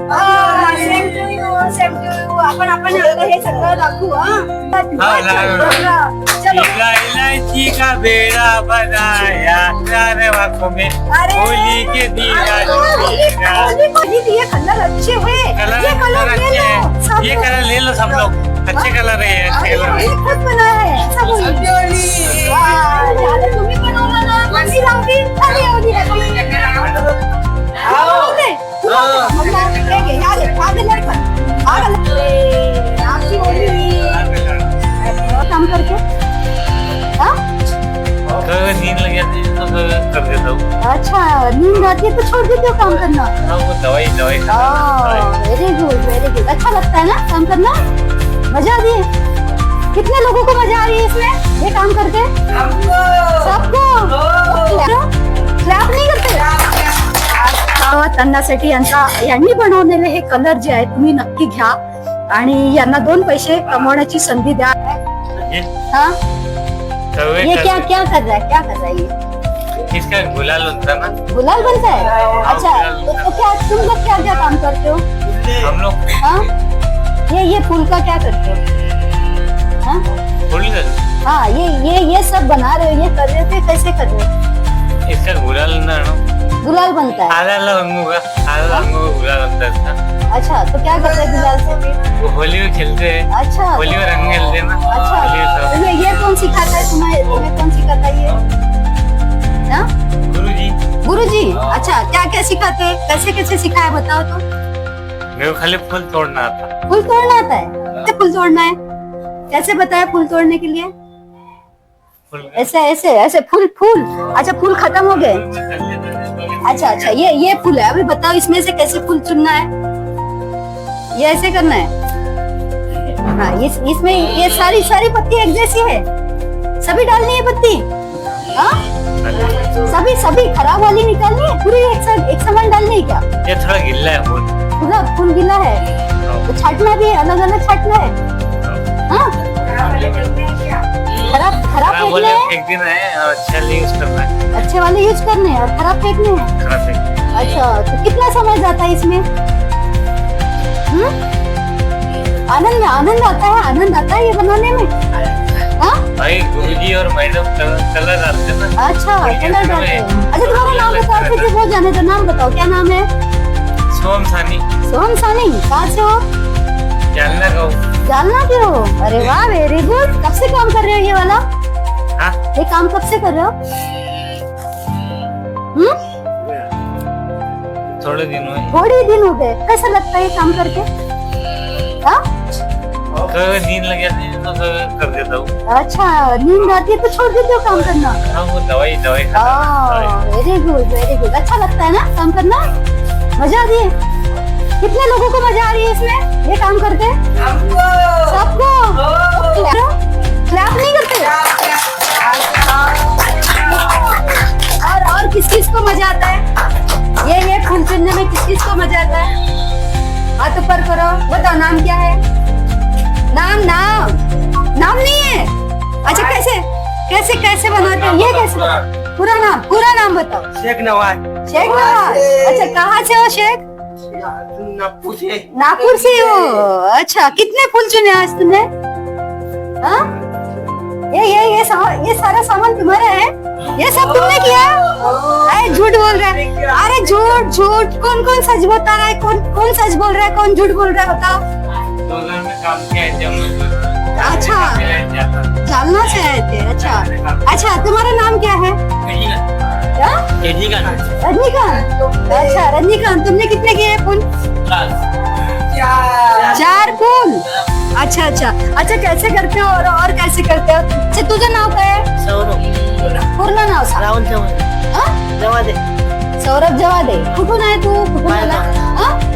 Same to you, same to you. आपण आता हे सगळं दाखवू. चलो. इलायची का बेड़ा बनाया चार आंखों में होली के दिया ये कलर अच्छे हैं. कलर ये कलर ले अच्छे लो. हैं. ये कलर ले लो सब लोग. अच्छे कलर है, अच्छे कलर ये खुद बना है. ऐसा बोलिए. वाह, झालं तुम्ही बनवलं ना. मम्मी लावली. अरे होली है. आपकी होली काम करके. हाँ? नींद लग जाती है तो कर देता हूँ. अच्छा, नींद आती है तो छोड़ देते हो काम करना. हाँ, वो दवाई वेरी गुड, वेरी गुड. अच्छा लगता है ना काम करना. मजा आ रही है. कितने लोगों को मजा आ रही है इसमें ये काम करके? सबको. क्लॅप नाही करते. त्यांच्यासाठी यांनी बनवलेले हे कलर जे आहे तुम्ही नक्की घ्या आणि यांना 2 पैसे कमवण्याची संधी द्या. हाँ? ये क्या क्या कर रहा है ये? इसका गुलाल बनता है ना. गुलाल बनता है. अच्छा, तो क्या तुम लोग क्या क्या काम करते हो? हम लोग हाँ, ये फूल का क्या करते हो? हाँ, फूल का हाँ, ये सब बना रहे हो. ये कर रहे थे, कैसे कर रहे हो? इसका गुलाल ना गुलाल बनता है. आधा रंगों का गुलाल बनता है इसका. अच्छा, तो क्या करते हैं गुलाल से? वो होली में खेलते हैं. अच्छा, होली में रंग खेलते हैं ना. होली में अच्छा. सब. ये कौन सिखाता है तुम्हें कौन सिखाता है ये? हाँ? गुरुजी. गुरुजी. अच्छा, क्या क्या सिखाते हैं? कैसे कैसे सिखाया बताओ तो. मेरे को खाली फूल तोड़ना आता. फूल तोड़ना आता है. कैसे फूल तोड़ना है? कैसे बताया फूल तोड़ने के लिए? फूल ऐसे ऐसे ऐसे फूल. अच्छा, फूल खत्म हो गए. अच्छा, ये फूल है. अभी बताओ इसमें से कैसे फूल चुनना है. ये ऐसे करना है. हाँ, इसमें ये सारी पत्ती एक जैसी है. सभी डालनी है पत्ती. हाँ, सभी खराब वाली निकालनी है. पूरी एक समान डालनी है क्या? ये थोड़ा गिल्ला है फूल. पूरा फूल गिला है तो छाटना भी है. अलग अलग छाटना है. हाँ, खराब फेंकने हैं. एक दिन है और अच्छा यूज करना है. अच्छे वाले यूज करने हैं और खराब फेंकने हैं. खराब फेंक. अच्छा, तो कितना समय जाता है इसमें? आनंद आता है ये बनाने में. हाँ, भाई गुरुजी और मैडम कलर डालते हैं ना. अच्छा, कलर डालते हैं. अच्छा, तुम्हारा नाम बताओ. फिर वो जाने तो नाम बताओ. क्या नाम है? सोम सानी. सोहम सानी. कहाँ से हो? जानना का हूँ. जालना के हो. अरे वाह, वेरी गुड. कब से काम कर रहे हो ये वाला? हाँ, ये काम कब से कर रहे हो? थोड़े दिन हुए. थोड़े दिन हो गए. कैसा लगता है ये काम करके? हाँ? कभी नींद लग जाती है तो कर देता हूँ. अच्छा, नींद आती है तो छोड़ देते हो काम करना. हाँ, वो दवाई वेरी गुड, वेरी गुड. अच्छा लगता है ना काम करना. मजा आ रही है. कितने लोगों को मजा आ रही है इसमें ये काम करके? सबको. क्लैप नहीं करते? और किस को मजा आता है? ये फूल चुनने में किस को मजा आता है? हाथ ऊपर करो. बताओ नाम क्या है? नाम नहीं है. अच्छा, कैसे बनाते हो ये? कैसे पूरा नाम बताओ. शेख नवाज. अच्छा, कहाँ से हो शेख? नागपुर से हो. अच्छा, कितने फूल चुने आज तुमने? हाँ, ये सारा सामान तुम्हारा है. ये सब तुमने किया? अरे झूठ बोल रहा है. अरे झूठ. कौन सच बता रहा है? कौन सच बोल रहा है? कौन झूठ बोल रहा है? बताओ. में काम किया है हम लोग. अच्छा, जालना से आए थे. अच्छा, तुम्हारा नाम क्या है? रजनीकांत. अच्छा, रजनीकांत. तुमने कितने किए फूल? 4 फूल. अच्छा, कैसे करते हो और कैसे करते हो? अच्छा, तुझं नाव काय आहे? सौरभ. पूर्ण नाव सांग. राहुल जवादे. सौरभ जवादे. कुठून आहे तू? कुठून आला?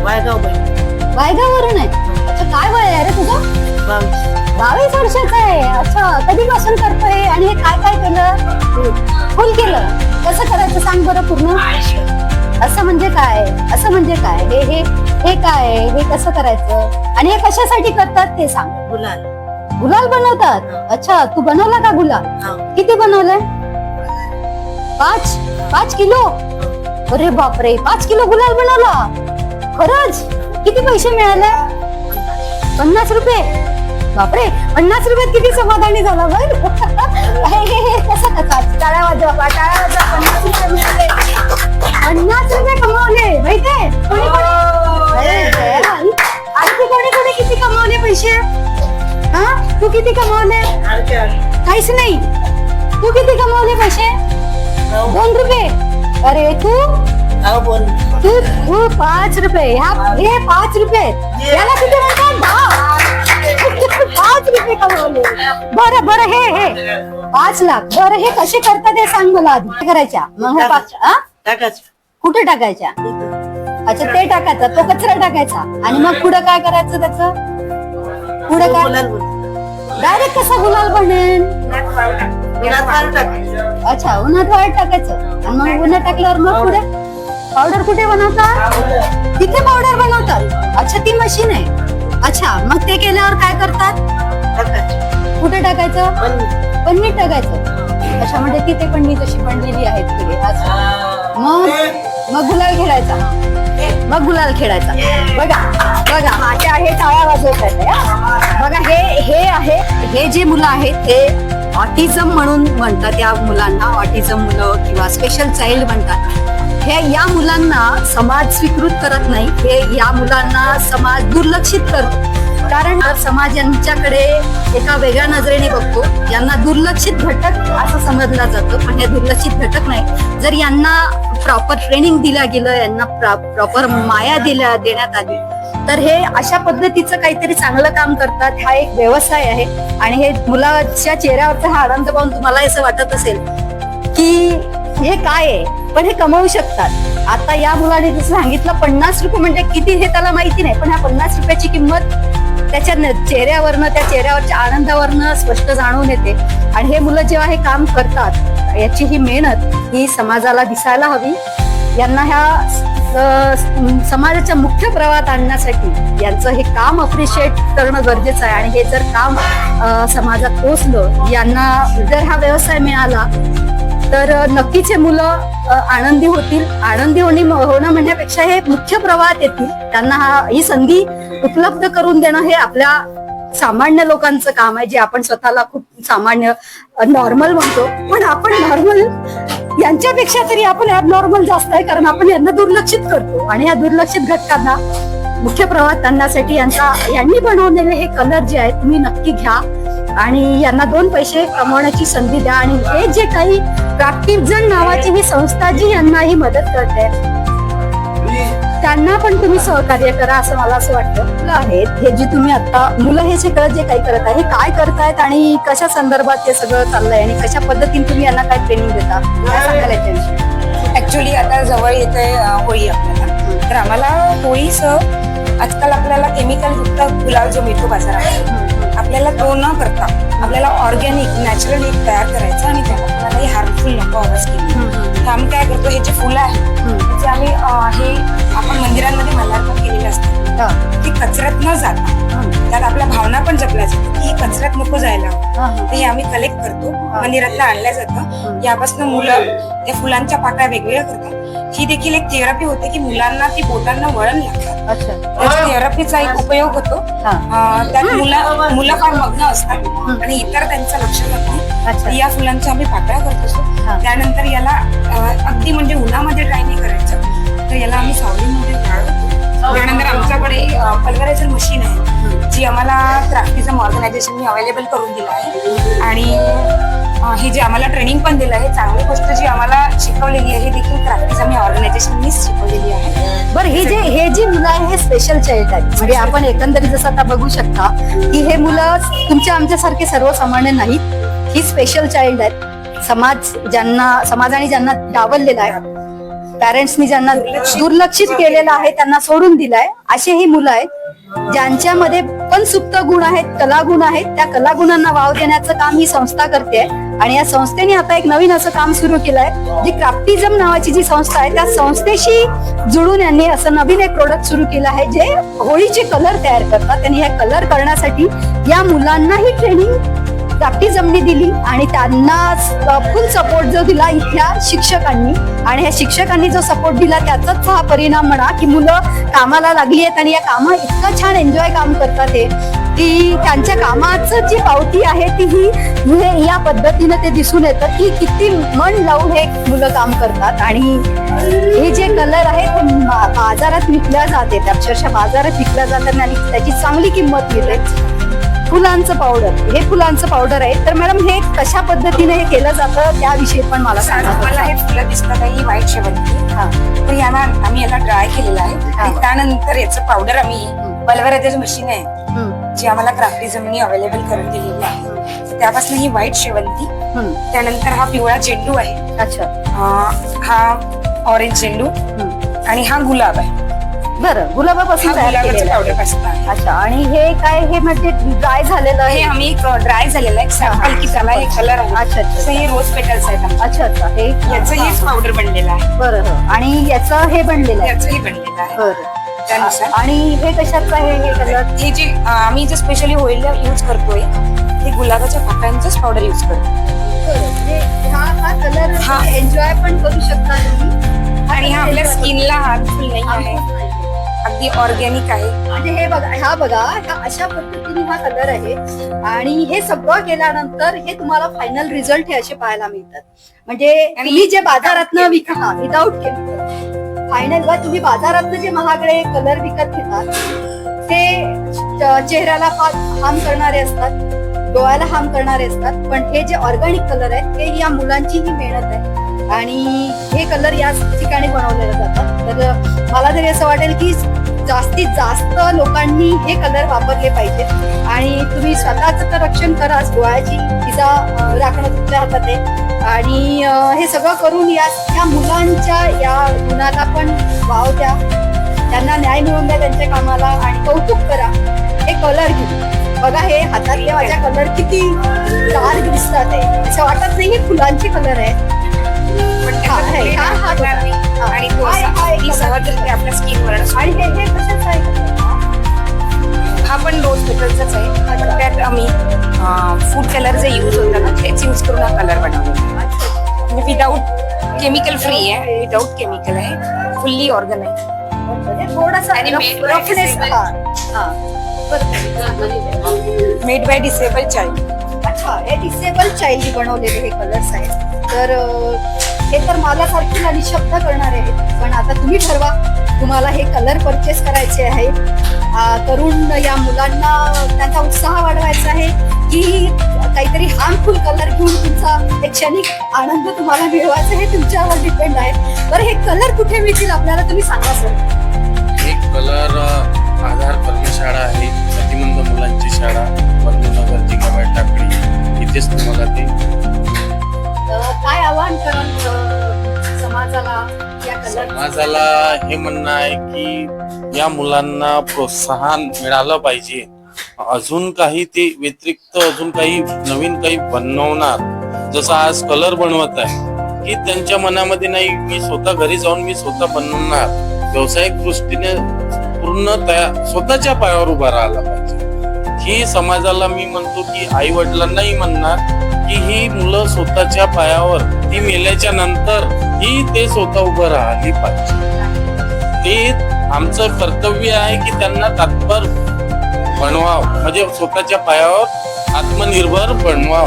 वायगावरून आहे. अच्छा, काय वय आहे रे तुझं? 22 वर्षाचा आहे. अच्छा, कधीपासून करतोय आणि हे काय केलं? फुल केलं. कसं करायचं सांग बरं पूर्ण. असं म्हणजे काय? हे काय? हे कसं करायचं आणि हे कशासाठी करतात ते सांग. गुलाल बनवतात. अच्छा, तू बनवला का गुलाल? किती बनवलंय? 5 किलो. अरे बापरे, 5 किलो गुलाल बनवला. खरंच किती पैसे मिळाले? 50 रुपये. बापरे, 50 रुपयात किती समाधानी झाला बघ. कसं टाळ्या वाजवा, टाळ्या वाजवा. 50 रुपये मिळाले, 50 रुपये कमावले माहितीये. कोणी आणखी कोणी किती कमावले पैसे? हा, तू किती कमावले? काहीच नाही. तू किती कमावले पैसे? 2 रुपये. अरे तू 5 रुपये. हे 5 रुपये, याला किती म्हणतात? 5 रुपये कमावले. बरं हे 5 लाख. बरं हे कसे करतात हे सांग मला आधी. काय करायच्या मग? हे 5 कुठे टाकायच्या? अच्छा, ते टाकायचं, तो कचरा टाकायचा. आणि मग पुढे काय करायचं त्याचं? पुढे काय? डायरेक्ट कसा गुलाल बनेल? अच्छा, उन्हात वाळत टाकायचं. आणि मग उन्हात टाकल्यावर मग पुढे पावडर कुठे बनवतात? तिथे पावडर बनवतात. अच्छा, ती मशीन आहे. अच्छा, मग ते केल्यावर काय करतात? कुठे टाकायचं? पन्नीत टाकायचं. अच्छा, म्हणजे तिथे पन्नी जशी बनलेली आहेत पुढे. मग गुलाल खेळायचा. बघा माझ्या हे टाळ्या वाजवत आहेत. बघा हे जे मुलं आहेत हे ऑटिझम म्हणून म्हणतात. या मुलांना ऑटिझम मुलं किंवा स्पेशल चाइल्ड म्हणतात. हे या मुलांना समाज स्वीकृत करत नाही. हे या मुलांना समाज दुर्लक्षित करतो. कारण समाज यांच्याकडे एका वेगळ्या नजरेने बघतो. यांना दुर्लक्षित घटक असं समजलं जातं, पण हे दुर्लक्षित घटक नाही. जर यांना प्रॉपर ट्रेनिंग दिलं गेलं, यांना प्रॉपर माया देण्यात आली, तर हे अशा पद्धतीचं काहीतरी चांगलं काम करतात. हा एक व्यवसाय आहे. आणि हे मुलाच्या चेहऱ्यावरचा हा आनंद पाहून तुम्हाला असं वाटत असेल की हे काय आहे, पण हे कमवू शकतात. आता या मुलाने जसं सांगितलं 50 रुपये म्हणजे किती हे त्याला माहिती नाही, पण ह्या 50 रुपयाची किंमत त्याच्या चेहऱ्यावरनं, त्या चेहऱ्यावरच्या आनंदावरनं स्पष्ट जाणून येते. आणि हे मुलं जेव्हा हे काम करतात, याची ही मेहनत ही समाजाला दिसायला हवी. यांना ह्या समाजाच्या मुख्य प्रवाहात आणण्यासाठी यांचं हे काम अप्रिशिएट करणं गरजेचं आहे. आणि हे जर काम समाजात पोचलं, यांना जर हा व्यवसाय मिळाला, तर नक्कीच हे मुलं आनंदी होतील. आनंदी होणं म्हणण्यापेक्षा हे मुख्य प्रवाहात येतील. त्यांना ही संधी उपलब्ध करून देणं हे आपल्या सामान्य लोकांचं काम आहे, जे आपण स्वतःला खूप सामान्य नॉर्मल म्हणतो. पण आपण नॉर्मल यांच्यापेक्षा तरी आपण ॲबनॉर्मल जास्त आहे, कारण आपण यांना दुर्लक्षित करतो. आणि या दुर्लक्षित घटकांना मुख्य प्रवाहात आणण्यासाठी यांनी बनवलेले हे कलर जे आहेत तुम्ही नक्की घ्या आणि यांना 2 पैसे कमवण्याची संधी द्या. आणि हे जे काही क्राफ्टिव्हजन नावाची ही संस्था जी यांना ही मदत करते, त्यांना पण तुम्ही सहकार्य करा असं मला असं वाटतं. मुलं आहेत हे जे तुम्ही आता मुलं हे सगळं जे काही करत आहे, हे काय करतायत आणि कशा संदर्भात हे सगळं चाललंय आणि कशा पद्धतीने तुम्ही यांना काय ट्रेनिंग देता, काय सांगाल याच्याविषयी? ऍक्च्युली आता जवळ येते होळी आपल्याला, तर आम्हाला होळीसह आजकाल आपल्याला केमिकल युक्त गुलाल जो मिळतो बाजारात, आपल्याला तो न करता आपल्याला ऑर्गॅनिक नॅचरल एक तयार करायचं आणि त्याला आपल्याला हार्मफुल नको आवाज केली. तर आम्ही काय करतो, हे जे फुलं आहेत जे आम्ही हे आपण मंदिरांमध्ये माल्यार्पण केलेले असतात, ते कचऱ्यात न जाता त्यात आपल्या भावना पण जपल्या जातात की कचऱ्यात नको जायला. तर हे आम्ही कलेक्ट करतो, मंदिरातनं आणलं जातं. यापासून मुलं त्या फुलांच्या पाकळ्या वेगवेगळ्या करतात. ही देखील एक थेरपी होते की मुलांना ती बोटांना वळण लागतात. त्याच्या थेरपीचा एक उपयोग होतो. त्यात मुलं फार मग्न असतात आणि इतर त्यांचं लक्ष लागतं. या फुलांच्या आम्ही पाकळ्या करत असतो. त्यानंतर याला अगदी म्हणजे उन्हामध्ये ड्राय नाही करायचं, तर याला आम्ही सावलीमध्ये गाळतो. त्यानंतर आमच्याकडे पल्वरायझर मशीन आहे जी आम्हाला क्राफ्टिझम ऑर्गनायझेशनने अवेलेबल करून दिलं आहे. आणि हे जे आम्हाला ट्रेनिंग पण दिलं आहे, चांगली गोष्ट जी आम्हाला शिकवलेली आहे, हे देखील क्राफ्टिझम ऑर्गनायझेशननीच शिकवलेली आहे. बरं, हे जी मुलं आहे हे स्पेशल चाइल्ड आहेत. म्हणजे आपण एकंदरीत जसं आता बघू शकता की हे मुलं तुमच्या आमच्यासारखे सर्वसामान्य नाहीत. ही स्पेशल चाइल्ड आहेत. समाजाने ज्यांना डावललेला आहे, पॅरेंट्सनी ज्यांना दुर्लक्षित केलेलं आहे, त्यांना सोडून दिलाय, असे ही मुलं आहेत ज्यांच्यामध्ये पण सुप्त गुण आहेत, कलागुण आहेत. त्या कलागुणांना वाव देण्याचं काम ही संस्था करते. आणि या संस्थेने आता एक नवीन असं काम सुरू केलंय, जी क्राफ्टिझम नावाची जी संस्था आहे, त्या संस्थेशी जुळून यांनी असं नवीन एक प्रोडक्ट सुरू केलं आहे जे होळीचे कलर तयार करतात. आणि हे कलर करण्यासाठी या मुलांनाही ट्रेनिंग क्राफ्टी जमनी दिली आणि त्यांना फुल सपोर्ट जो दिला इथल्या शिक्षकांनी, आणि ह्या शिक्षकांनी जो सपोर्ट दिला त्याचाच हा परिणाम म्हणा की मुलं कामाला लागली आहेत आणि या कामा इतकं छान एन्जॉय काम करतात हे की त्यांच्या कामाचं जी पावती आहे ती ही या पद्धतीनं ते दिसून येतं की किती मन लावून हे मुलं काम करतात. आणि हे जे कलर आहे ते बाजारात विकल्या जाते, अक्षरशः बाजारात विकल्या जातात आणि त्याची चांगली किंमत मिळते. फुलांचं पावडर, हे फुलांचं पावडर आहे. तर मॅडम हे कशा पद्धतीने हे केलं जातं त्याविषयी पण मला सांगा. मला हे फुलं दिसतात आहे ही व्हाईट शेवंती. हा. तर याला आम्ही याला ड्राय केलेलं आहे आणि त्यानंतर याचं पावडर आम्ही बल्वराजाचं मशीन आहे जी आम्हाला क्राफ्टी जमिनी अवेलेबल करून दिलेली आहे. त्यापासून ही व्हाईट शेवंती, त्यानंतर हा पिवळा चेंडू आहे, अच्छा, हा ऑरेंज चेंडू आणि हा गुलाब आहे. बरं, गुलाबापासून तयार केलेलं आहे. पावडर पासून आहे. अच्छा, आणि हे काय, हे म्हणजे ड्राय झालेलं हे आहे. आम्ही ड्राय झालेलं आहे सॅम्पल की त्याला हे कलर आहे. अच्छा, अच्छा. तसं हे रोज पेटल्स आहेत आमचे. अच्छा अच्छा, हे याचं हेच पावडर बनलेलं आहे. बरं, आणि याचं हे बनलेलं आहे. याचंही बनलेलं आहे. बरं, त्यानुसार आणि हे कशाचं आहे हे कलर? हे जे आम्ही जे स्पेशली होळीला यूज करतोय ते गुलाबाच्या पाकळ्यांचंच पावडर यूज करतो. हा कलर हा. एन्जॉय पण करू शकता तुम्ही आणि हा आपल्या स्किनला हार्मफुल नाही आहे, आहे. अगदी ऑर्गॅनिक आहे. म्हणजे हे बघा, हा बघा, हा अशा पद्धतीने हा कलर आहे. आणि हे सगळं केल्यानंतर हे तुम्हाला फायनल रिझल्ट हे असे पाहायला मिळतात. म्हणजे आणि तुम्ही जे बाजारातनं विकता विदाउट केमिकल, फायनल तुम्ही बाजारातनं जे महागडे कलर विकत घेतात ते चेहऱ्याला हार्म करणारे असतात, डोळ्याला हार्म करणारे असतात. पण हे जे ऑर्गॅनिक कलर आहेत ते या मुलांची ही मेहनत आहे आणि हे कलर याच ठिकाणी बनवलेले जातात. तर मला तरी असं वाटेल की जास्तीत जास्त लोकांनी हे कलर वापरले पाहिजे. आणि तुम्ही स्वतःच तर रक्षण कराच, डोळ्याची इजा राखणं तुमच्या हातात आहे. आणि हे सगळं करून या मुलांच्या या गुणाला पण वाव द्या, त्यांना न्याय मिळवून द्या त्यांच्या कामाला आणि कौतुक करा. हे कलर घेऊन बघा, हे हातातले माझ्या कलर किती डार्क दिसतात आहे, असं वाटत नाही हे फुलांचे कलर आहे. आणि तो असा सहजरित्या आपल्या स्किनवर आणि हे कशाचं आहे? हा पण रोज पेटलचाच आहे, पण त्यात आम्ही फूड कलर जे यूज होतात ना तेच यूज करून हा कलर बनवलेला आहे. म्हणजे विदाऊट केमिकल फ्री आहे, विदाऊट केमिकल आहे, फुल्ली ऑर्गॅनिक. म्हणजे थोडासा आणि made by roughness, disabled. हा. बरं. Made by disable child. अच्छा, हे डिसेबल चाइल्ड बनवलेले हे कलर्स आहेत. तर हे तर मला सारखी निशब्द करणारे आहेत. पण आता तुम्ही ठरवा तुम्हाला हे कलर परचेस करायचे आहेत. तरुण या मुलांना त्यांचा उत्साह वाढवायचा आहे की काहीतरी हार्मफुल कलर घेऊन तुमचा एक क्षणिक आनंद तुम्हाला मिळवायचा हे तुमच्यावर डिपेंड आहे. बरं, हे कलर कुठे मिळतील आपल्याला तुम्ही सांगा सर. एक कलर आधार कर्मशाळा आहे, प्रतिबंध मुलांची शाळा, बंधुनगर, जिगाबाई टाकळी, इथेच तुम्हाला ते. काय आवाहन कराल समाजाला या कलर? समाजाला हे म्हणणं आहे की या मुलांना प्रोत्साहन मिळालं पाहिजे. अजून काही ते व्यतिरिक्त अजून काही नवीन काही बनवणार, जसं आज कलर बनवत आहे की त्यांच्या मनामध्ये नाही मी स्वतः घरी जाऊन मी स्वतः बनवणार, व्यावसायिक दृष्टीने पूर्ण स्वतःच्या पायावर उभा राहायला पाहिजे. ही समाजाला मी म्हणतो की आई वडिलांनाही म्हणणार की ही मुलं स्वतःच्या पायावर ती मेल्याच्या नंतर ही ते स्वतः उभं राहिली पाहिजे. ते आमचं कर्तव्य आहे की त्यांना तात्पर बनवाव, म्हणजे स्वतःच्या पायावर आत्मनिर्भर बनवाव,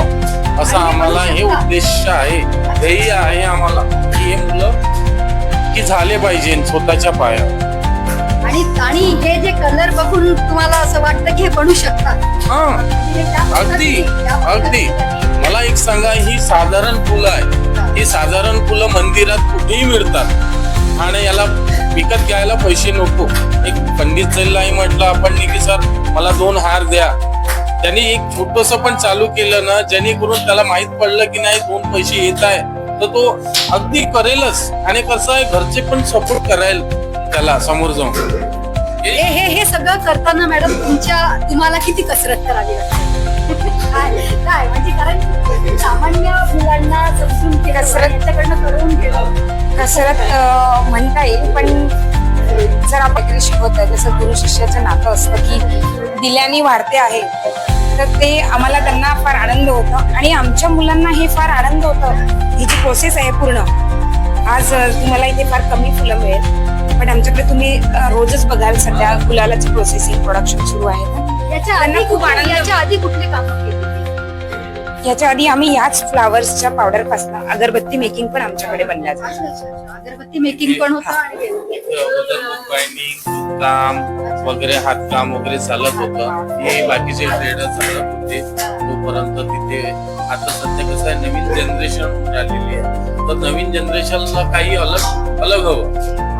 असा आम्हाला हे उद्देश आहे, ध्येय आहे आम्हाला की हे मुलं की झाले पाहिजे स्वतःच्या पायावर. आणि हे जे कलर बघून तुम्हाला असं वाटतं की हे बनू शकतात? हा, अगदी अगदी. मला एक सांगा, ही साधारण फुलं आहे, ही साधारण फुलं मंदिरात कुठेही मिळतात आणि याला विकत घ्यायला पैसे नको. एक पंडित जैलाही म्हटलं आपण की सर मला 2 हार द्या, त्यांनी एक छोटस पण चालू केलं ना, जेणेकरून त्याला माहित पडलं की नाही 2 पैसे येत आहे, तर तो अगदी करेलच. आणि कसं आहे, घरचे पण सपोर्ट करायला त्याला समोर जाऊन. हे सगळं करताना मॅडम तुम्हाला किती कसरत करावी लागते? काय म्हणजे, कारण सामान्य मुलांना समजून कसरत याच्याकडनं करून घेणं कसरत म्हणता येईल, पण जर आपण शिकवत आहे जसं गुरु शिष्याचं नातं असतं की दिल्याने वाढते आहे, तर ते आम्हाला त्यांना फार आनंद होतो आणि आमच्या मुलांना हे फार आनंद होतं. ही जी प्रोसेस आहे पूर्ण, आज तुम्हाला इथे फार कमी फुलं मिळेल, पण आमच्याकडे तुम्ही रोजच बघाल सध्या गुलालाची प्रोसेसिंग प्रोडक्शन सुरू आहे ना. याच्या त्यांना आधी खूप आनंद. याच्या आधी कुठली कामं केली? याच्या आधी आम्ही याच फ्लावर्सच्या पावडर पासून अगरबत्ती मेकिंग पण आमच्याकडे बनल्या जाते. अगरबत्ती मेकिंग पण होतं आणि बाइंडिंग काम वगैरे हातकाम वगैरे चालत होतं. हे बाकीचे ट्रेडर चालत होते तोपर्यंत तिथे. आता सध्या कसं आहे, नवीन जनरेशन झालेली आहे, तर नवीन जनरेशनला काही अलग हवं.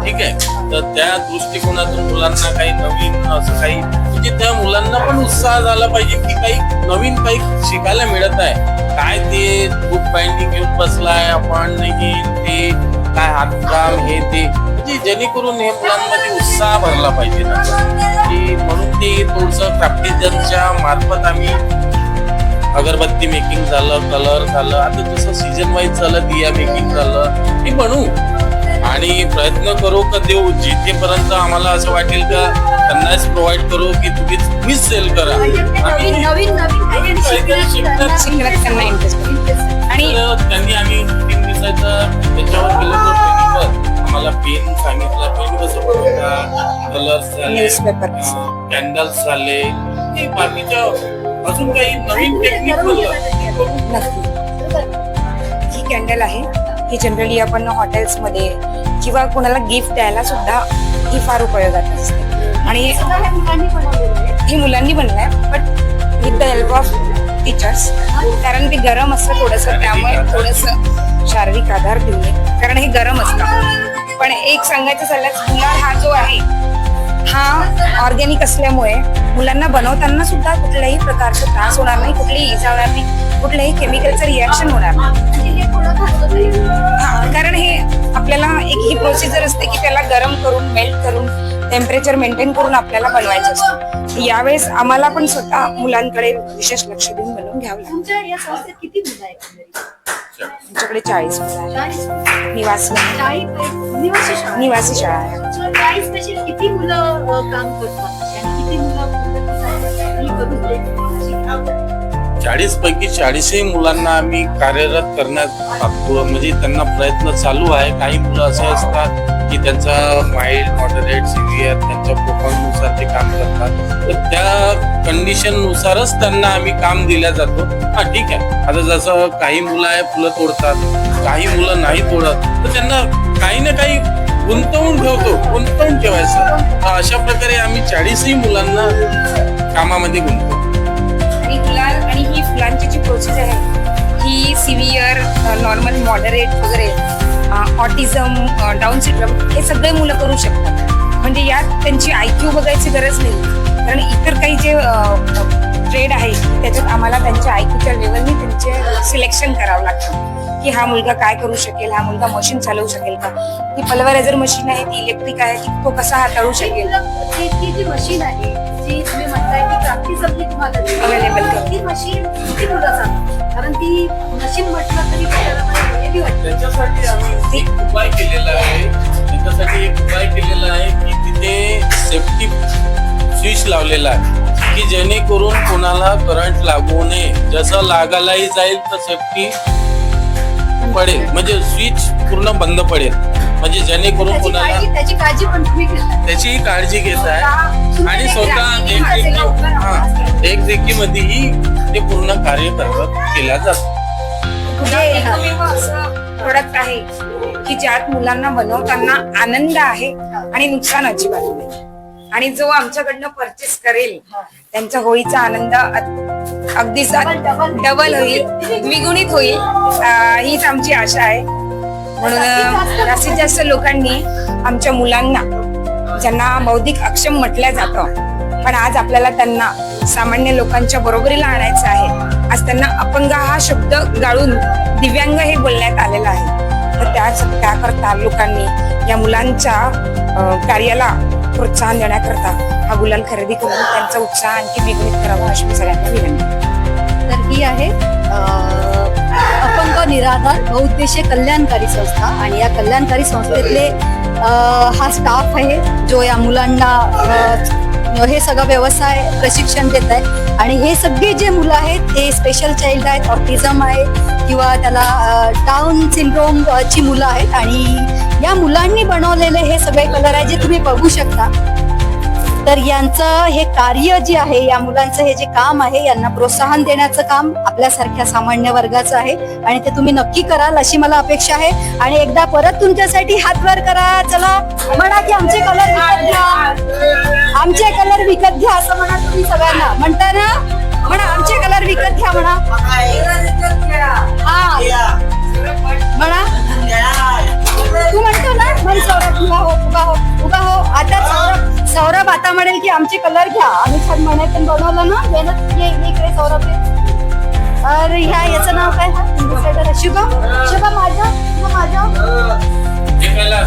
ठीक आहे, तर त्या दृष्टिकोनातून मुलांना काही नवीन असं काही म्हणजे त्या मुलांना पण उत्साह झाला पाहिजे की काही नवीन काही शिकायला मिळत आहे. काय ते बुक बाइंडिंग घेऊन बसलाय आपण, नाही ते काय हातकाम हे ते, म्हणजे जेणेकरून हे मुलांमध्ये उत्साह भरला पाहिजे ना, की म्हणून ते थोडस क्राफ्टिजनच्या मार्फत आम्ही अगरबत्ती मेकिंग झालं, कलर झालं, आता जसं सीजन वाईज झालं, दिया मेकिंग झालं, हे बनवू आणि प्रयत्न करू का देऊ जिथेपर्यंत आम्हाला असं वाटेल का त्यांनाच प्रोव्हाइड करू की तुम्हीच सेल करा. नवीन नवीन नवीन शिकण्यात त्यांना इंटरेस्ट आणि त्यांनी आम्ही 3 दिवसाचं त्याच्यावर केलं होतं. आम्हाला पेन सांगितलं, पेन कसं बनवता, कलर्स झाले, Newspaper. कॅन्डल्स झाले, हे बाकीच्या अजून काही नवीन टेक्निक नक्की. ही कॅन्डल आहे, ही जनरली आपण हॉटेल्समध्ये किंवा कोणाला गिफ्ट द्यायला सुद्धा ही फार उपयोगात असते. आणि ही मुलांनी बनलंय, but with the help of teachers, कारण ते गरम असतं थोडंसं, त्यामुळे थोडंसं शारीरिक आधार देऊन, कारण हे गरम असतं. पण एक सांगायचं झाल्यास, गुलाल हा जो आहे हा ऑर्गॅनिक असल्यामुळे मुलांना बनवताना सुद्धा कुठल्याही प्रकारचा त्रास होणार नाही, कुठलीही इजा होणार नाही, कुठल्याही केमिकलचं रिॲक्शन होणार नाही. कारण हे आपल्याला एक ही प्रोसिजर असते की त्याला गरम करून, मेल्ट करून, टेम्परेचर मेंटेन करून आपल्याला बनवायचं असतं. यावेळेस आम्हाला पण स्वतः मुलांकडे विशेष लक्ष देऊन बनवून घ्यावं लागतं. तुमच्या या संस्थेत किती मुलं आहेत? आमच्याकडे 40 मुलं आहेत. निवासी शाळा आहे. 40 पैकी किती मुलं काम करतात आणि किती मुलं करून 40 पैकी 40 मुलांना आम्ही कार्यरत करण्यात टाकतो, म्हणजे त्यांना प्रयत्न चालू आहे. काही मुलं असे असतात की त्यांचा माइल्ड, मॉडरेट, सिव्हिअर त्यांच्या प्रोफाईलनुसार ते काम करतात, तर त्या कंडिशन नुसारच त्यांना आम्ही काम दिल्या जातो. हा ठीक आहे, आता जसं काही मुलं आहे फुलं तोडतात, काही मुलं नाही तोडत, तर त्यांना काही ना काही गुंतवून ठेवायचं. तर अशा प्रकारे आम्ही 40 मुलांना कामामध्ये गुंतवतो. आणि गुलाल आणि ही फुलांची जी प्रोसेस आहे ही सिव्हिअर, नॉर्मल, मॉडरेट वगैरे, ऑटिझम, डाऊन सिंड्रोम हे सगळे मुलं करू शकतात. म्हणजे यात त्यांची IQ बघायची गरज नाही, कारण इतर काही जे ट्रेड आहे त्याच्यात आम्हाला त्यांच्या IQच्या लेवलनी त्यांचे सिलेक्शन करावं लागतं की हा मुलगा काय करू शकेल, हा मुलगा मशीन चालवू शकेल का, ती पल्वरायझर मशीन आहे, ती इलेक्ट्रिक आहे, ती तो कसा हाताळू शकेल. ती जी मशीन आहे जी तुम्ही म्हणताय की क्राफ्टी सब्जी तुम्हाला Available करू. ती मशीन किती मुलं चालतात? कारण ती मशीन म्हटलं तरी आपल्याला वेगळी वाटते. त्याच्यासाठी आम्ही एक उपाय केलेला आहे. की तिथे सेफ्टी स्विच लावलेला आहे की जेणेकरून कोणाला करंट लागू नये. जसं लागायलाही जाईल तर सेफ्टी पडेल, म्हणजे स्विच पूर्ण बंद पडेल, म्हणजे जेणेकरून कोणाला त्याची काळजी पण तुम्ही घेता. त्याची काळजी घेत आहे. आणि स्वतः देखरेखीमध्येही ते पूर्ण कार्य केल्या जातं. प्रोडक्ट आहे की ज्यात मुलांना बनवताना आनंद आहे आणि नुकसान अजिबात नाही. आणि जो आमच्याकडनं परचेस करेल त्यांचा होळीचा आनंद अगदी डबल होईल, द्विगुणित होईल, हीच आमची आशा आहे. म्हणून जास्तीत जास्त लोकांनी आमच्या मुलांना, ज्यांना बौद्धिक अक्षम म्हटलं जातं पण आज आपल्याला त्यांना सामान्य लोकांच्या बरोबरीला आणायचं आहे, आज त्यांना अपंग हा शब्द गाळून दिव्यांग हे बोलण्यात आलेलं आहे, तर त्याकरता लोकांनी या मुलांच्या कार्याला प्रोत्साहन देण्याकरता हा गुलाल खरेदी करून त्यांचा उत्साह आणखी द्विगुणित करावा अशी मी सगळ्यांना विनंती. तर ही आहे अपंग निराधार बहुउद्देशीय कल्याणकारी संस्था आणि या कल्याणकारी संस्थेतले हा स्टाफ आहे जो या मुलांना हे सगळं व्यवसाय प्रशिक्षण देत आहे आणि हे सगळे जे मुलं आहेत ते स्पेशल चाइल्ड आहेत, ऑटिझम आहे किंवा त्याला डाऊन सिंड्रोम ची मुलं आहेत आणि या मुलांनी बनवलेले हे सगळे कलर आहे जे तुम्ही बघू शकता. तर यांचं हे कार्य जे आहे, या मुलांचं हे जे काम आहे, यांना प्रोत्साहन देण्याचं काम आपल्यासारख्या सामान्य वर्गाचं आहे आणि ते तुम्ही नक्की कराल अशी मला अपेक्षा आहे. आणि एकदा परत तुमच्यासाठी हात वर करा, चला म्हणा की आमचे कलर विकत घ्या, आमचे कलर विकत घ्या असं म्हणा तुम्ही सगळ्यांना म्हणता ना, म्हणा आमचे कलर विकत घ्या म्हणा. हा म्हणा, तू म्हणतो ना, म्हण सौरभ, उभा हो उभा हो उभा हो. आता सौरभ आता म्हणेल की आमचे कलर घ्या, आम्ही छान म्हणायचं बनवलं ना, ये इकडे सौरभ. अरे ह्या याचं नाव काय, शुभम, शुभम माझा.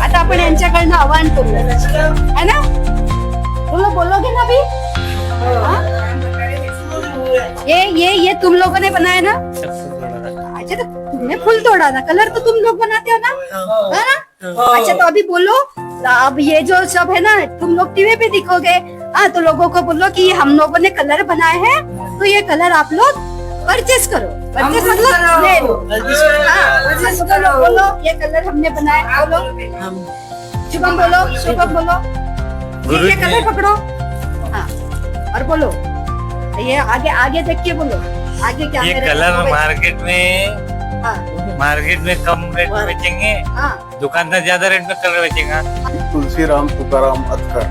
आता आपण यांच्याकडनं आवाहन करू है ना, तुला बोलोगे ना भी. ये तुम लोगों ने बनाया ना. अच्छा, तो तुमने फूल तोड़ा ना, कलर तो तुम लोग बनाते हो ना, है ना. अच्छा, तो अभी बोलो, अब ये जो सब है ना, तुम लोग टीवी पे दिखोगे. हाँ, तो लोगों को बोलो कि हम लोगों ने कलर बनाए हैं, तो ये कलर आप लोग परचेस करो. परचेस मतलब ले लो. हाँ, बोलो ये कलर हमने बनाए. बोलो शुभम, बोलो शुभम, बोलो ये कलर पकड़ो. हाँ, और बोलो ये आगे देख के बोलो, आगे क्या. ये कलर मार्केट में कम रेट में बेचेंगे, दुकानदार ज्यादा रेट में कलर बेचेगा. तुलसीराम तुकाराम अतकर,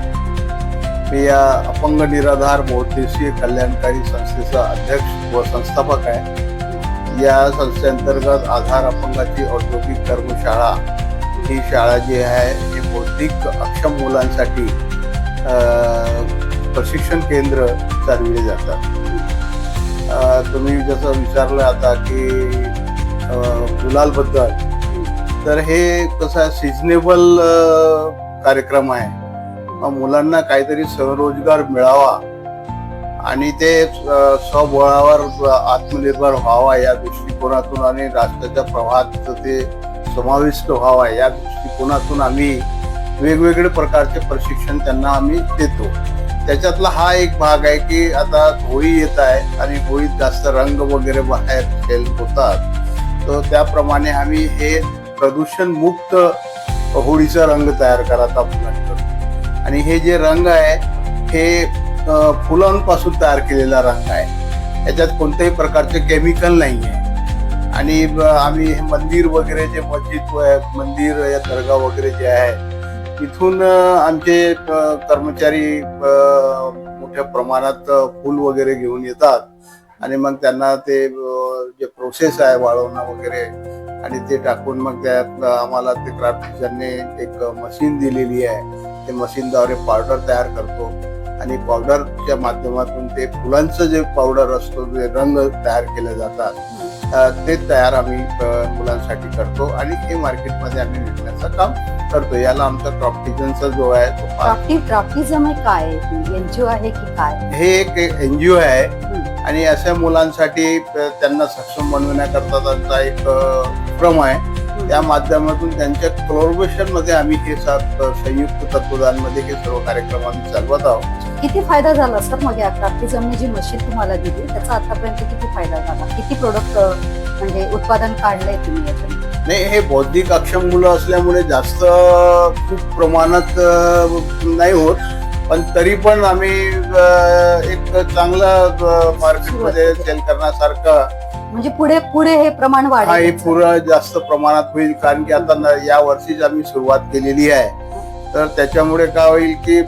मी या अपंग निराधार बहुउद्देशीय कल्याणकारी संस्थेचा अध्यक्ष व संस्थापक आहे. या संस्थेअंतर्गत आधार अपंगाची औद्योगिक कर्मशाळा ही शाळा जी आहे ही बौद्धिक अक्षम मुलांसाठी प्रशिक्षण केंद्र चालविले जातात. तुम्ही जसं विचारलं आता की गुलाल बद्दल, तर हे कसं सिजनेबल कार्यक्रम आहे. मुलांना काहीतरी स्वरोजगार मिळावा आणि ते स्वबळावर आत्मनिर्भर व्हावा या दृष्टिकोनातून आणि राष्ट्राच्या प्रवाहात ते समाविष्ट व्हावा या दृष्टिकोनातून आम्ही वेगवेगळे प्रकारचे प्रशिक्षण त्यांना आम्ही देतो. त्याच्यातला हा एक भाग आहे की आता होळी येत आहे आणि होळीत जास्त रंग वगैरे बाहेर खेळ होतात, तर त्याप्रमाणे आम्ही हे प्रदूषण मुक्त होळीचा रंग तयार करत आहोत. आणि हे जे रंग आहे हे फुलांपासून तयार केलेला रंग आहे, याच्यात कोणत्याही प्रकारचे केमिकल नाही आहे. आणि आम्ही हे मंदिर वगैरे जे मस्जिद मंदिर या दर्गा वगैरे जे आहे तिथून आमचे कर्मचारी मोठ्या प्रमाणात फूल वगैरे घेऊन येतात आणि मग त्यांना ते जे प्रोसेस आहे वाळवणं वगैरे आणि ते टाकून मग त्यात आम्हाला ते क्राफ्ट टीचरने एक मशीन दिलेली आहे, ते मशीनद्वारे पावडर तयार करतो आणि पावडरच्या माध्यमातून ते फुलांचं जे पावडर असतो, जे रंग तयार केले जातात ते तयार आम्ही मुलांसाठी करतो आणि हे मार्केटमध्ये आम्ही विकण्याचं काम करतो. याला आमचा क्राफ्टिझमचा जो आहे तो क्राफ्टिझम काय एनजीओ आहे की काय? हे एक एनजीओ आहे आणि अशा मुलांसाठी त्यांना सक्षम बनवण्याकरता त्यांचा एक उपक्रम आहे. त्या माध्यमातून त्यांच्या कोलॅबोरेशन मध्ये आम्ही हे संयुक्त तत्वदानमध्ये हे सर्व कार्यक्रम आम्ही चालवत आहोत. किती फायदा झाला सर मग या क्राफ्टिझमने जी मशीन तुम्हाला दिली त्याचा आतापर्यंत किती फायदा झाला? किती प्रोडक्ट म्हणजे उत्पादन काढलंय तुम्ही यातून? नाही, हे बौद्धिक अक्षम मुलं असल्यामुळे जास्त खूप प्रमाणात नाही होत, पण तरी पण आम्ही एक चांगलं मार्केटमध्ये सेल करण्यासारखं म्हणजे पुढे हे प्रमाण हा हे वाढेल. पुढं जास्त प्रमाणात होईल. कारण की आता या वर्षीच आम्ही सुरुवात केलेली आहे, तर त्याच्यामुळे काय होईल की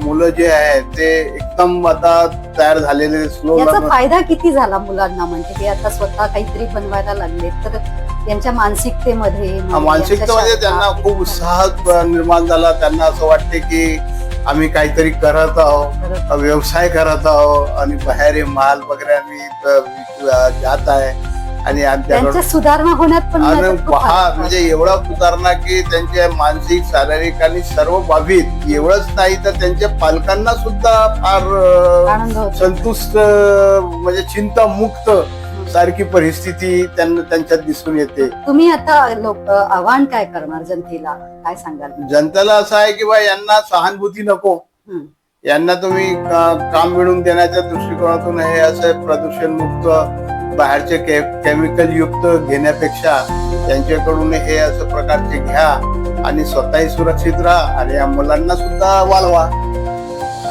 मुलं जे आहेत ते एकदम आता तयार झालेले स्लो. याचा फायदा किती झाला मुलांना? म्हणजे ते आता स्वतः काहीतरी बनवायला लागले तर त्यांच्या मानसिकतेमध्ये मानसिकतेमध्ये त्यांना खूप उत्साह निर्माण झाला. त्यांना असं वाटते की आम्ही काहीतरी करत आहोत, व्यवसाय करत आहोत आणि बाहेर हे माल वगैरे आम्ही जात आहे आणि त्यांच्या सुधारणा होण्यात पण म्हणजे एवढा सुधारणा की त्यांच्या मानसिक, शारीरिक आणि सर्व बाबीत एवढंच नाही तर त्यांच्या पालकांना सुद्धा फार संतुष्ट म्हणजे चिंतामुक्त सारखी परिस्थिती त्यांच्यात दिसून येते. तुम्ही आता आव्हान काय करणार जनतेला, काय सांगाल? जनतेला असं आहे की बा यांना सहानुभूती नको, यांना तुम्ही काम मिळवून देण्याच्या दृष्टिकोनातून हे असं प्रदूषणमुक्त बाहेरचे केमिकल युक्त घेण्यापेक्षा त्यांच्याकडून हे असं प्रकारचे घ्या आणि स्वतःही सुरक्षित राहा आणि या मुलांना सुद्धा वाढवा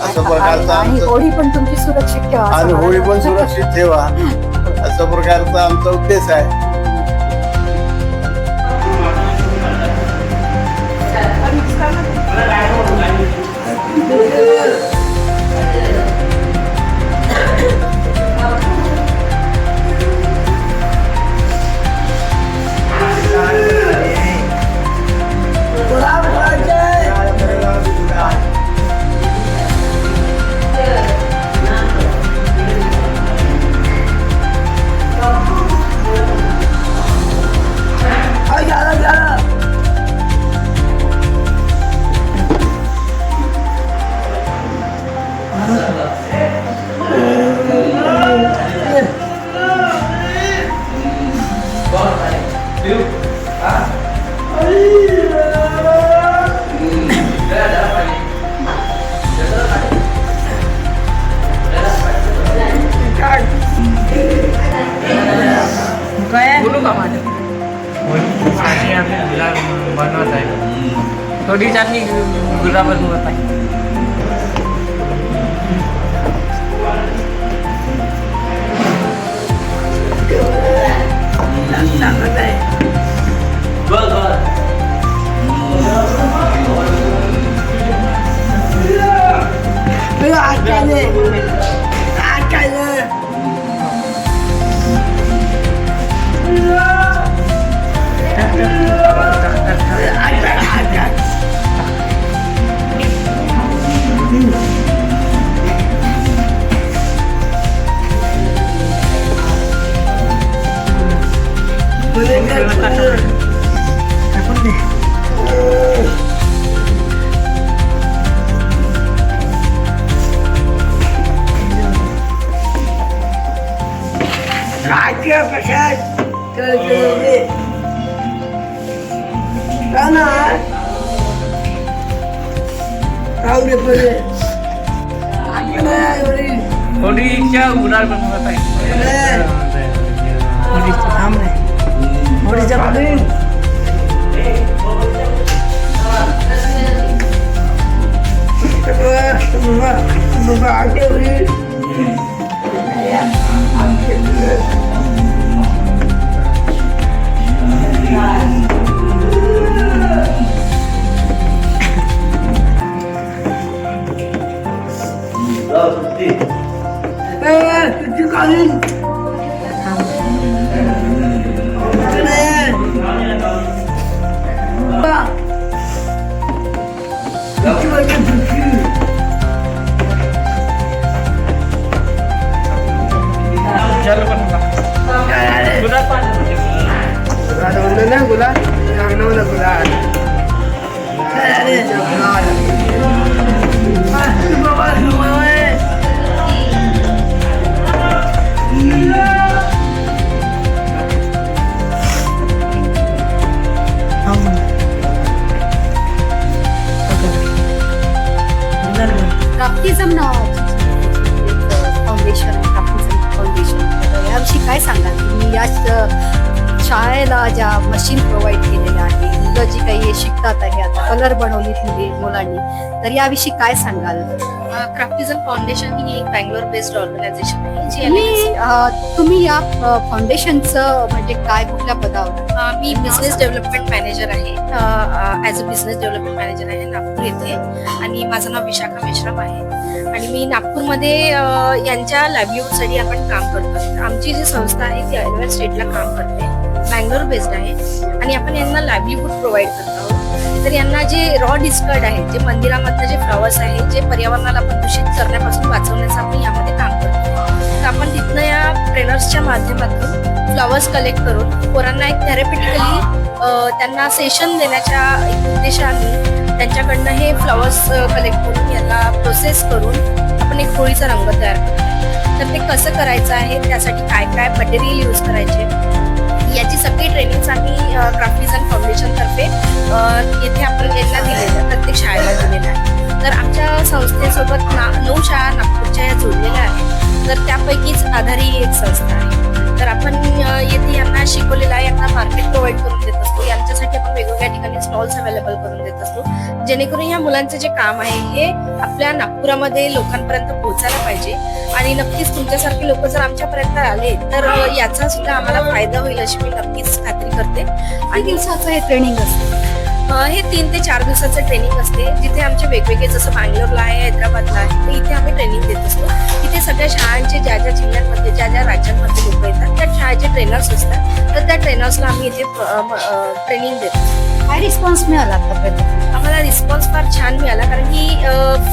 असं प्रकारचं आणि आमचं होळी पण तुमची सुरक्षित ठेवा आणि होळी पण सुरक्षित ठेवा अशा प्रकारचा आमचा उद्देश आहे. आणि आम्ही गुलाब बनवत आहे. थोडी चांगली गुलाब बनवत आहे. थोडीच्या गुलाब बनवत आहे. क्राफ्टिझम नावाची फाउंडेशन तर याविषयी काय सांगाल तुम्ही? या शाळेला ज्या मशीन प्रोव्हाइड केलेल्या आहे, मुलं जी काही शिकतात आहे, आता कलर बनवली मुलांनी, तर याविषयी काय सांगाल? क्राफ्टिझम फाउंडेशन ही एक बँगलोर बेस्ड ऑर्गनायझेशन आहे जी तुम्ही या फाउंडेशनचं म्हणजे काय कुठल्या पदावर? मी बिझनेस डेव्हलपमेंट मॅनेजर आहे. As a business development manager आहे नागपूर येथे आणि माझं नाव विशाखा मेश्राम आहे आणि मी नागपूरमध्ये यांच्या लाईव्हलीहूडसाठी आपण काम करतो. आमची जी संस्था आहे ती अलिबाग स्टेटला काम करते, बँगलोर बेस्ड आहे आणि आपण यांना लाईव्हलीहूड प्रोव्हाइड करत आहोत. तर यांना जे रॉ डिस्कार्ड आहे, जे मंदिरामधलं जे फ्लॉवर्स आहे, जे पर्यावरणाला प्रदूषित करण्यापासून वाचवण्याचं आपण यामध्ये काम करतो. तर आपण तिथनं या ट्रेनर्सच्या माध्यमातून फ्लॉवर्स कलेक्ट करून पोरांना एक थेरपिटिकली त्यांना सेशन देण्याच्या एक उद्देशाने त्यांच्याकडनं हे फ्लॉवर्स कलेक्ट करून यांना प्रोसेस करून आपण एक होळीचा रंग तयार करतो. तर ते कसं करायचं आहे, त्यासाठी काय काय मटेरियल यूज करायचे, याची सगळी ट्रेनिंग्स आम्ही क्राफ्टिझम फाउंडेशन तर्फे येथे आपण यांना दिलेल्या प्रत्येक शाळेला दिलेल्या आहे. तर आमच्या संस्थेसोबत 9 शाळा नागपूरच्या या जोडलेल्या आहेत. तर त्यापैकीच आधार ही एक संस्था आहे. तर आपण येथे यांना शिकवलेलं आहे, यांना मार्केट प्रोव्हाइड करून देत असतो. यांच्यासाठी आपण वेगवेगळ्या ठिकाणी स्टॉल्स अवेलेबल करून देत असतो, जेणेकरून या मुलांचं जे काम आहे हे आपल्या नागपुरामध्ये लोकांपर्यंत पोहोचायला पाहिजे. आणि नक्कीच तुमच्यासारखे लोक जर आमच्यापर्यंत आले तर याचा सुद्धा आम्हाला फायदा होईल अशी मी नक्कीच खात्री करते. किती दिवसाचं हे ट्रेनिंग असतं? हे 3 ते 4 दिवसाचं ट्रेनिंग असते, जिथे आमचे वेगवेगळे, जसं बँगलोरला आहे, हैदराबादला आहे, तर इथे आम्ही ट्रेनिंग देत असतो. इथे सगळ्या शाळांचे ज्या ज्या जिल्ह्यांमध्ये ज्या ज्या राज्यांमध्ये लोक येतात त्या शाळेचे ट्रेनर्स असतात. तर त्या ट्रेनर्सला आम्ही इथे ट्रेनिंग देतो. काय रिस्पॉन्स मिळाला आतापर्यंत? आम्हाला रिस्पॉन्स फार छान मिळाला, कारण की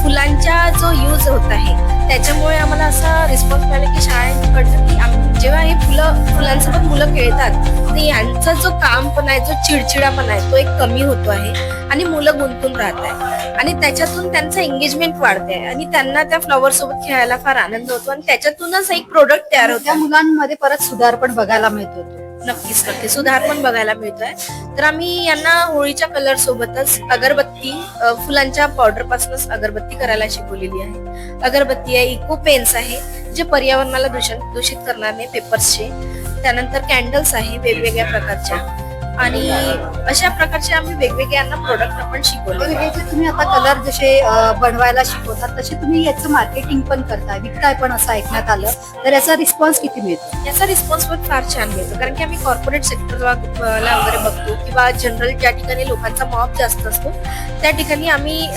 फुलांचा जो यूज होत आहे त्याच्यामुळे आम्हाला असा रिस्पॉन्स मिळाला की शाळेकडनं की जेव्हा हे फुलांसोबत मुलं खेळतात तर यांचा जो कामपणा आहे, जो चिडचिडापणा आहे, तो एक कमी होतो आहे आणि मुलं गुंतून राहत आहे आणि त्याच्यातून त्यांचं एंगेजमेंट वाढते आणि त्यांना त्या फ्लॉवर सोबत खेळायला फार आनंद होतो आणि त्याच्यातूनच एक प्रोडक्ट तयार त्या होतं. मुलांमध्ये परत सुधार पण बघायला मिळतो. नक्कीच सुधार पण बघायला मिळतोय. तर आम्ही यांना होळीच्या कलर सोबतच अगरबत्ती, फुलांच्या पावडर पासूनच अगरबत्ती करायला शिकवलेली आहे. अगरबत्ती आहे, इको पेन्स आहे जे पर्यावरणाला दूषित करणार नाही, पेपर्सचे. त्यानंतर कॅन्डल्स आहे वेगवेगळ्या प्रकारच्या आणि अशा प्रकारचे आम्ही वेगवेगळे यांना प्रोडक्ट आपण शिकवले. हे जे तुम्ही आता कलर जसे बनवायला शिकवतात तसे तुम्ही याचं मार्केटिंग पण करताय, विकताय पण असं ऐकण्यात आलं. तर याचा रिस्पॉन्स किती मिळतो? याचा रिस्पॉन्स पण फार छान मिळतो, कारण की आम्ही कॉर्पोरेट सेक्टरला वगैरे बघतो किंवा जनरल ज्या ठिकाणी लोकांचा मॉब जास्त असतो त्या ठिकाणी आम्ही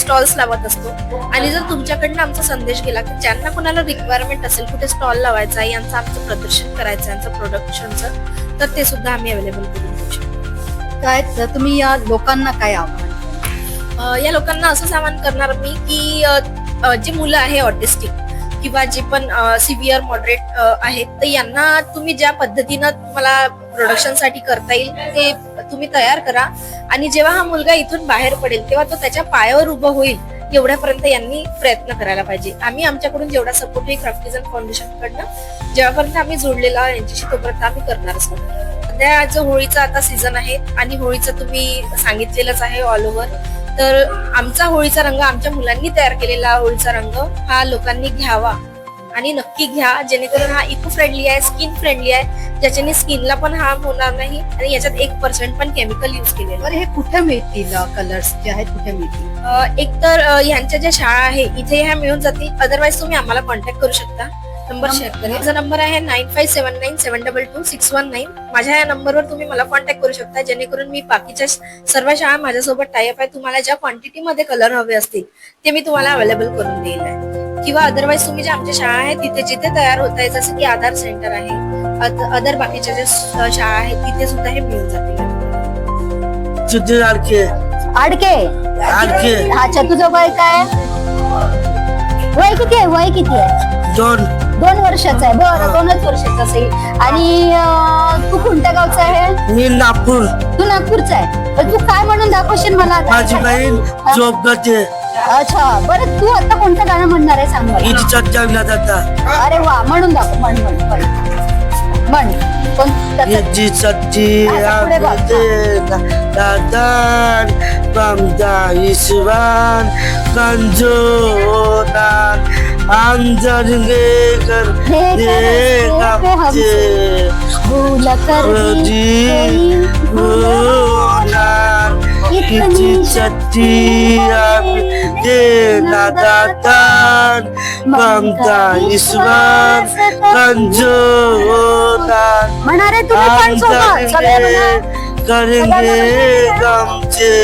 स्टॉल्स लावत असतो. आणि जर तुमच्याकडनं आमचा संदेश गेला की ज्यांना कोणाला रिक्वायरमेंट असेल कुठे स्टॉल लावायचा आहे, यांचं आमचं प्रदर्शन करायचं आहे, यांचं प्रोडक्शनचं, तर ते सुद्धा आम्ही अवेलेबल करून देऊ शकतो. काय तुम्ही या लोकांना काय आव्हान? या लोकांना असंच आवाहन करणार मी की जी मुलं आहे ऑटिस्टिक किंवा जे पण सिव्हिअर मॉडरेट आहेत, तर यांना तुम्ही ज्या पद्धतीनं तुम्हाला प्रोडक्शन साठी करता येईल ते तुम्ही तयार करा. आणि जेव्हा हा मुलगा इथून बाहेर पडेल तेव्हा तो त्याच्या पायावर उभं होईल एवढ्यापर्यंत यांनी प्रयत्न करायला पाहिजे. आम्ही आमच्याकडून जेवढा सपोर्ट आहे क्राफ्टिझन फाउंडेशन कडनं जेव्हापर्यंत आम्ही जोडलेला यांच्याशी तोपर्यंत आम्ही करणारच नाही. सध्या जो होळीचा आता सीझन आहे आणि होळीचं तुम्ही सांगितलेलंच आहे ऑल ओव्हर, तर आमचा होळीचा रंग, आमच्या मुलांनी तयार केलेला होळीचा रंग हा लोकांनी घ्यावा आणि नक्की घ्या, जेणेकरून हा इको फ्रेंडली आहे, स्किन फ्रेंडली आहे, ज्याच्याने स्किनला पण हार्म होणार नाही आणि याच्यात 1% पण केमिकल युज केलेलं. तर हे कुठे मिळतील कलर्स जे आहेत, कुठे मिळतील? एक तर ह्यांच्या ज्या शाळा आहे इथे ह्या मिळून जातील, अदरवाईज तुम्ही आम्हाला कॉन्टॅक्ट करू शकता. नंबर शेअर करेल. माझा नंबर आहे 9579722619. माझ्या या नंबरवर तुम्ही मला कॉन्टॅक्ट करू शकता, जेणेकरून मी बाकीच्या सर्व शाळा माझ्यासोबत टायअप आहे, तुम्हाला ज्या क्वांटिटीमध्ये कलर हवे असतील ते मी तुम्हाला अवेलेबल करून देईल आहे. किंवा अदरवाईज तुम्ही ज्या आमच्या शाळा आहेत तिथे जिथे तयार होत आहे, जसं की आधार सेंटर आहे, अदर बाकीच्या ज्या शाळा आहेत तिथे सुद्धा हे मिळून जातील. आडके. अच्छा, तुझं वय काय? वय किती आहे? वय किती आहे? 2 वर्षाचा आहे. बरं, 2च वर्षाचा असेल. आणि तू कोणत्या गावचा आहे? मी नागपूर. तू नागपूरचा आहे. तर तू काय म्हणून दाखवशील मला आता? माझी बहीण जॉब करते. अच्छा, बरं, तू आता कोणतं गाणं म्हणणार आहे सांग मला. इथे चर्चा जाता. अरे वा, म्हणून दाखव. म्हण कोणतं? याची सच्ची पुढे बघ. दादान बामदा ईश्वान कंजोनान आमजरगे कर दे हमसे भूल कर दी होनान इतनी सच्ची दे दादान बामदा ईश्वान कंजोनान म्हणणार आहे तुम्ही पण सोबत सगळे म्हणा. करेंगे गमचे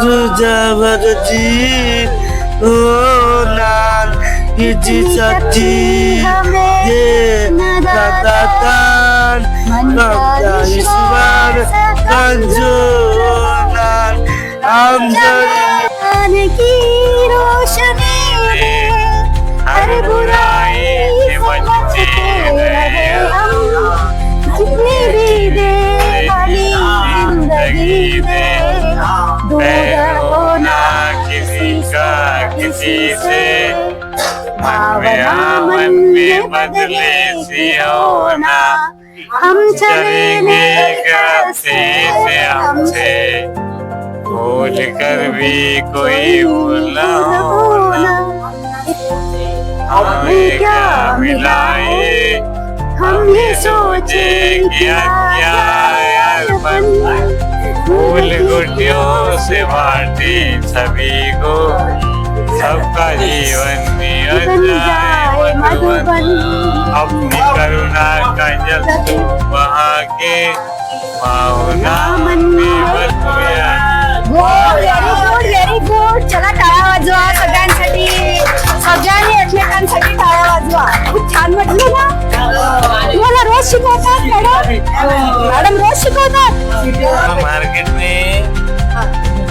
तुझ्यावरची होणार हिची सच्ची दे दादान बामदा ईश्वर कंजोनान आमजर की रोशनी हर बुराई से बचते रहे हम, जितनी भी दे वाली जिंदगी दे, दूर होना किसी का किसी से मन में बदले सी होना, हम चलेंगे कैसे से हमसे भूल कर भी कोई भूल न होना, हमें क्या मिलाए, हम ये सोचे क्या क्या यारपन, फूल गुटियों से बांटे सभी को, सबका जीवन में जाए मधुबन, अपनी करुणा का जल तू बहा के पाहुना मन में बसया. Very good. चला टाळ्या वाजवा सगळ्यांसाठी, सगळ्यांनी एकमेकांसाठी टाळ्या वाजवा. खूप छान म्हटलं ना. तुम्हाला रोज शिकवतात मॅडम रोज शिकवतात.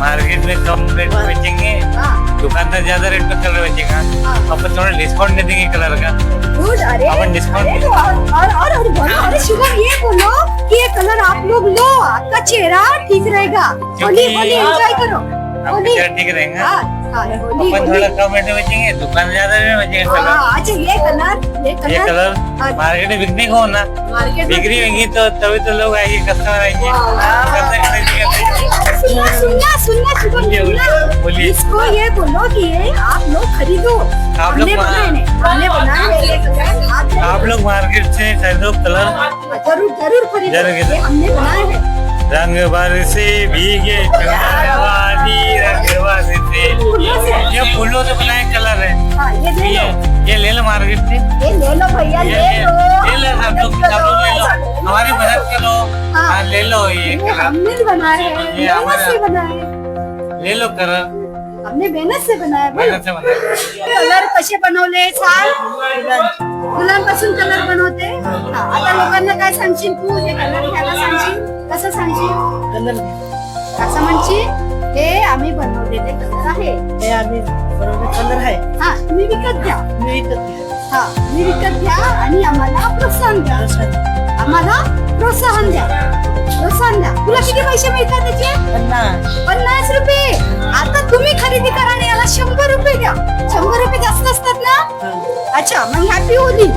मार्केट में कम रेट में बेचेंगे, दुकानदार ज्यादा रेट में कलर बेचेगा, अपन थोड़ा डिस्काउंट दे देंगे कलर का. गुड. अरे अपन डिस्काउंट अरे और बोलो, अरे शुभम ये बोलो कि ये कलर आप लोग लो, आपका चेहरा ठीक रहेगा. होली होली एंजॉय करो. आपका होली. चेहरा ठीक रहेगा. हाँ, हाँ, होली अपन होली. थोड़ा कम रेट में बेचेंगे, दुकान ज्यादा रेट में बेचेंगे कलर. हाँ, अच्छा ये ये कलर हाँ. मार्केट में बिकने को ना, मार्केट में बिक्री होंगी तो तभी तो लोग आएंगे, कस्टमर आएंगे. सुनना शुभम सुनना. बोलिए. इसको ये बोलो कि ये आप लोग खरीदो. आप लोग हमने बनाए हैं ये कलर. आप लोग मार्केट से खरीदो कलर. जरूर जरूर खरीदो. जरूर. ये हमने बनाए हैं. रंग बरसे भीगे चंद्रवानी, रंग बरसे. ये फूलों से बनाए कलर है. हाँ, ये ले लो. ये ले लो मार्केट से. ये ले लो भैया, ले लो. ले लो सब लोग ले लो, हमारी मदद करो. हाँ ले लो ये ये कलर, हमने बनाए हैं, ये मेहनत हमारा- से बनाए हैं. ले लो कलर, हमने मेहनत से बनाया. मेहनत से बनाए. कलर कसे बनवले सांग. फुलांपासून कलर बनवते. हा, आता लोकांना काय सांगशील तू, हे कलर घ्यायला सांगशील, कसं सांगशील? कलर असं म्हणशील हे आम्ही बनवलेले कलर आहे, हे आम्ही बनवलेले कलर आहे. हा, तुम्ही विकत घ्या. हा, तुम्ही विकत घ्या आणि आम्हाला प्रोत्साहन द्या. आम्हाला प्रोत्साहन द्या. प्रोत्साहन द्या. तुला किती पैसे मिळतात त्याचे? 50 रुपये. आता तुम्ही खरेदी करा आणि याला 100 रुपये द्या. 100 रुपये जास्त असतात ना. अच्छा, मग हॅपी होली.